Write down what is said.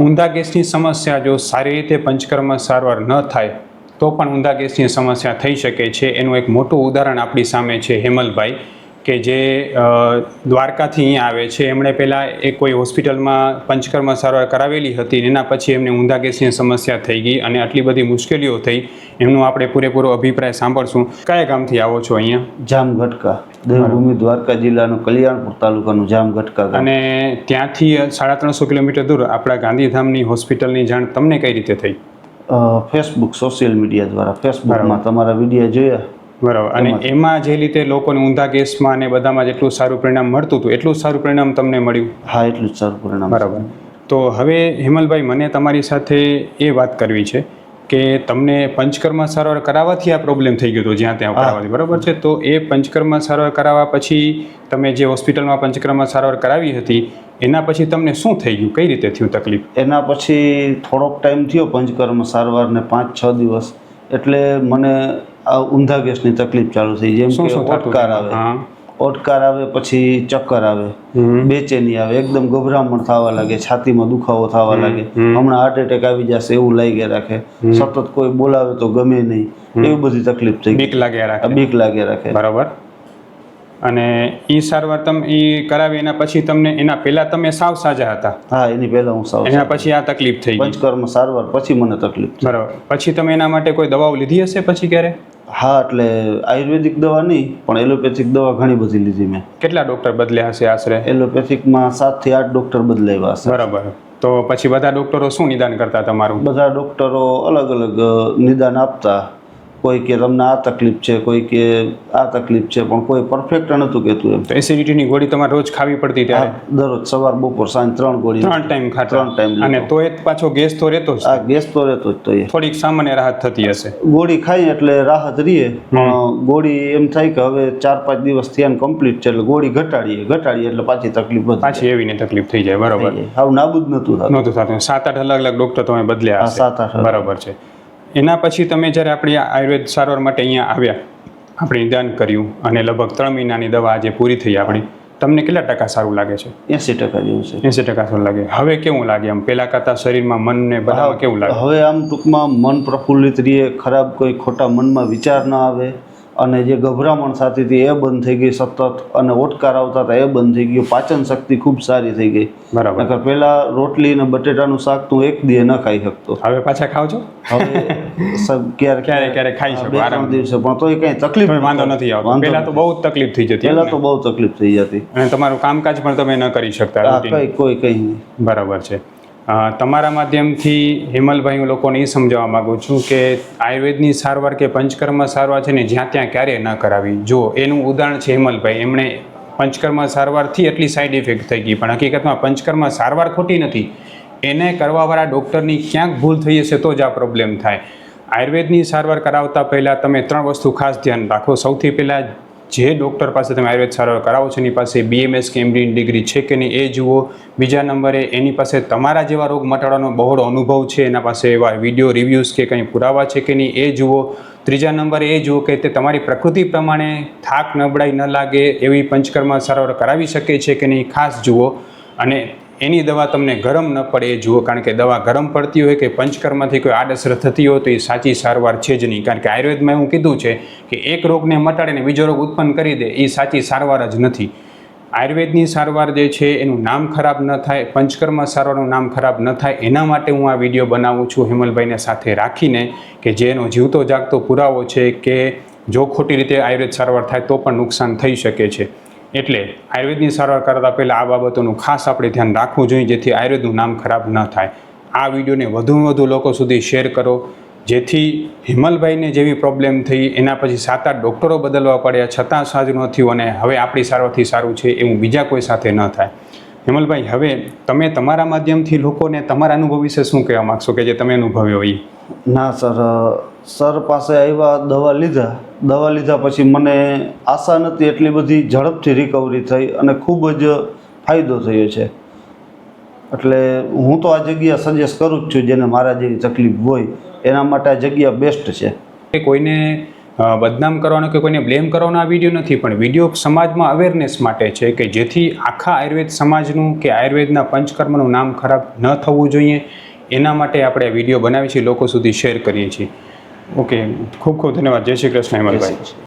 ઊંધા ગેસની સમસ્યા જો સારી રીતે પંચકર્મ સારવાર ન થાય તો પણ ઊંધા ગેસની સમસ્યા થઈ શકે છે. એનું એક મોટું ઉદાહરણ આપણી સામે છે હેમલભાઈ, કે જે દ્વારકાથી અહીંયા આવે છે. એમણે પહેલાં કોઈ હોસ્પિટલમાં પંચકર્મ સારવાર કરાવેલી હતી, એના પછી એમને ઊંધા ગેસની સમસ્યા થઈ ગઈ અને આટલી બધી મુશ્કેલીઓ થઈ. એમનો આપણે પૂરેપૂરો અભિપ્રાય સાંભળશું. કયા ગામથી આવો છો અહીંયા? જામગઢકા, દેવભૂમિ દ્વારકા જિલ્લાનું કલ્યાણપુર તાલુકાનું જામગઢકા ગામ. અને ત્યાંથી 350 કિલોમીટર દૂર આપણા ગાંધીધામની હોસ્પિટલની જાણ તમને કઈ રીતે થઈ? ફેસબુક, સોશિયલ મીડિયા દ્વારા. ફેસબુકમાં તમારા વિડીયો જોયા. બરાબર. અને એમાં જે રીતે લોકોને ઊંધા ગેસમાં અને બધામાં જેટલું સારું પરિણામ મળતું હતું એટલું સારું પરિણામ તમને મળ્યું? હા, એટલું જ સારું પરિણામ. બરાબર. તો હવે હેમલભાઈ, મને તમારી સાથે એ વાત કરવી છે કે તમને પંચકર્મ સારવાર કરાવવાથી આ પ્રોબ્લેમ થઈ ગયો હતો જ્યાં ત્યાં કરાવવાથી, બરાબર છે? તો એ પંચકર્મ સારવાર કરાવવા પછી તમે જે હોસ્પિટલમાં પંચકર્મ સારવાર કરાવી હતી એના પછી તમને શું થઈ ગયું? કઈ રીતે થયું તકલીફ? એના પછી થોડોક ટાઈમ થયો પંચકર્મ સારવારને, 5-6 દિવસ. એટલે મને આ ઊંધા ગેસની તકલીફ ચાલુ થઈ. જેમ કે ઓટકાર આવે, ઓટકાર આવે, પછી ચક્કર આવે, બેચેની આવે, એકદમ ગભરામણ થવા લાગે, છાતીમાં દુખાવો થવા લાગે, હમણાં હાર્ટ એટેક આવી જશે એવું લાગ્યા રાખે, સતત કોઈ બોલાવે તો ગમે નહીં, એવી બધી તકલીફ થઈ. બીક લાગ્યા રાખે. બીક લાગ્યા રાખે. બરાબર. અને એ સારવાર તમે એ કરાવી એના પછી તમને, એના પહેલા તમે સાવ સાજા હતા? હા, એની પહેલા હું સાવ. એના પછી આ તકલીફ થઈ? પંચકર્મ સારવાર પછી મને તકલીફ. બરાબર. પછી તમે એના માટે કોઈ દવાઓ લીધી હશે પછી ક્યારે? હા, એટલે આયુર્વેદિક દવા નહીં પણ એલોપેથિક દવા ઘણી બધી લીધી મેં. કેટલા ડોક્ટર બદલ્યા હશે આશરે? એલોપેથિકમાં 7 થી 8 ડોક્ટર બદલાવ્યા હશે. બરાબર. તો પછી બધા ડોક્ટરો શું નિદાન કરતા તમારું? બધા ડોક્ટરો અલગ અલગ નિદાન આપતા. કોઈ કે તમને આ તકલીફ છે, કોઈ કે આ તકલીફ છે, પણ કોઈ પરફેક્ટ નહોતું કહેતું એમ. તો એસિડિટીની ગોળી તમારે રોજ ખાવી પડતી ત્યારે? દરરોજ સવાર, બપોર, સાંજ 3 ગોળી. 3 ટાઈમ ખાતા? 3 ટાઈમ. અને તો એ પાછો ગેસ તો રહેતો જ? આ ગેસ તો રહેતો જ. તો એ થોડીક સામાન્ય રાહત થતી હશે? ગોળી ખાઈ એટલે રાહત રહીએ, પણ ગોળી એમ થાય કે હવે 4-5 દિવસ થયા ને કમ્પ્લીટ છે એટલે ગોળી ઘટાડીએ એટલે પાછી તકલીફ વધી. પાછી એવી ને તકલીફ થઈ જાય. બરાબર. આવું નાબૂદ નહોતું થતું. 7-8 અલગ અલગ ડોક્ટર તમે બદલ્યા? 7-8. બરાબર છે. એના પછી તમે જ્યારે આપણી આયુર્વેદ સારવાર માટે અહીંયા આવ્યા, આપણે નિદાન કર્યું અને લગભગ 3 મહિનાની દવા આજે પૂરી થઈ આપણી, તમને કેટલા ટકા સારું લાગે છે? 80% જેવું છે. 80% સારું લાગે. હવે કેવું લાગે? આમ પહેલા કરતાં શરીરમાં, મનને બધામાં કેવું લાગે? હવે આમ ટૂંકમાં મન પ્રફુલ્લિત રહે, ખરાબ કોઈ ખોટા મનમાં વિચાર ન આવે, અને જે ગભરામણ થતી હતી એ બંધ થઈ ગઈ સતત, અને ઓટકાર આવતા હતા એ બંધ થઈ ગયું. પાચન શક્તિ ખૂબ સારી થઈ ગઈ. બરાબર. પહેલા રોટલી અને બટેટાનું શાક તું એક દી ન ખાઈ શકતો. હવે પાછા ખાવ છો? હવે ક્યારેક ખાઈ શકો 2-3 દિવસે, પણ તોય કઈ તકલીફ વાંધો નથી આવતો. પહેલા તો બહુ તકલીફ થઈ જતી. પહેલા તો બહુ તકલીફ થઈ જતી. અને તમારું કામકાજ પણ તમે ન કરી શકતા? કઈ નહીં. બરાબર છે. તમારા માધ્યમથી હેમલભાઈ, હું લોકોને એ સમજાવવા માગું છું કે આયુર્વેદની સારવાર કે પંચકર્મ સારવાર છે ને જ્યાં ત્યાં ક્યારેય ન કરાવી. જો એનું ઉદાહરણ છે હેમલભાઈ, એમણે પંચકર્મ સારવારથી એટલી સાઈડ ઇફેક્ટ થઈ ગઈ, પણ હકીકતમાં પંચકર્મ સારવાર ખોટી નથી, એને કરવાવાળા ડૉક્ટરની ક્યાંક ભૂલ થઈ હશે તો જ આ પ્રોબ્લેમ થાય. આયુર્વેદની સારવાર કરાવતા પહેલાં તમે 3 વસ્તુ ખાસ ધ્યાન રાખો. સૌથી પહેલાં જે ડૉક્ટર પાસે તમે આયુર્વેદ સારવાર કરાવો છો એની પાસે BMS કે MD ડિગ્રી છે કે નહીં એ જુઓ. બીજા નંબરે એની પાસે તમારા જેવા રોગ મટાડવાનો બહોળો અનુભવ છે, એના પાસે એવા વિડીયો રિવ્યૂઝ કે કંઈ પુરાવા છે કે નહીં એ જુઓ. ત્રીજા નંબરે એ જુઓ કે તે તમારી પ્રકૃતિ પ્રમાણે થાક, નબળાઈ ન લાગે એવી પંચકર્મ સારવાર કરાવી શકે છે કે નહીં ખાસ જુઓ. અને એની દવા તમને ગરમ ન પડે એ જુઓ, કારણ કે દવા ગરમ પડતી હોય કે પંચકર્મથી કોઈ આડઅસર થતી હોય તો એ સાચી સારવાર છે જ નહીં. કારણ કે આયુર્વેદમાં એવું કીધું છે કે એક રોગને મટાડીને બીજો રોગ ઉત્પન્ન કરી દે એ સાચી સારવાર જ નથી. આયુર્વેદની સારવાર જે છે એનું નામ ખરાબ ન થાય, પંચકર્મ સારવારનું નામ ખરાબ ન થાય, એના માટે હું આ વિડીયો બનાવું છું હેમલભાઈને સાથે રાખીને, કે જે એનો જીવતો જાગતો પુરાવો છે કે જો ખોટી રીતે આયુર્વેદ સારવાર થાય તો પણ નુકસાન થઈ શકે છે. એટલે આયુર્વેદની સારવાર કરતાં પહેલાં આ બાબતોનું ખાસ આપણે ધ્યાન રાખવું જોઈએ, જેથી આયુર્વેદનું નામ ખરાબ ન થાય. આ વિડીયોને વધુમાં વધુ લોકો સુધી શેર કરો, જેથી હેમલભાઈને જેવી પ્રોબ્લેમ થઈ એના પછી 7-8 ડૉક્ટરો બદલવા પડ્યા છતાં સારું ન થયું, અને હવે આપણી સારવારથી સારું છે એવું બીજા કોઈ સાથે ન થાય. હેમલભાઈ, હવે તમે તમારા માધ્યમથી લોકોને તમારા અનુભવ વિશે શું કહેવા માગશો કે જે તમે અનુભવ્યો હોય? ના સર પાસે આવ્યા, દવા લીધા પછી મને આશા નથી એટલી બધી ઝડપથી રિકવરી થઈ અને ખૂબ જ ફાયદો થયો છે. એટલે હું તો આ જગ્યા સજેસ્ટ કરું જ છું, જેને મારા જેવી તકલીફ હોય એના માટે આ જગ્યા બેસ્ટ છે. કોઈને બદનામ કરવાનો કે કોઈને બ્લેમ કરવાનો આ વિડીયો નથી, પણ વિડીયો સમાજમાં અવેરનેસ માટે છે કે જેથી આખા આયુર્વેદ સમાજનું કે આયુર્વેદના પંચકર્મનું નામ ખરાબ ન થવું જોઈએ, એના માટે આપણે આ વિડીયો બનાવીએ છીએ, લોકો સુધી શેર કરીએ છીએ. ઓકે, ખૂબ ખૂબ ધન્યવાદ. જય શ્રી કૃષ્ણ હેમલભાઈ.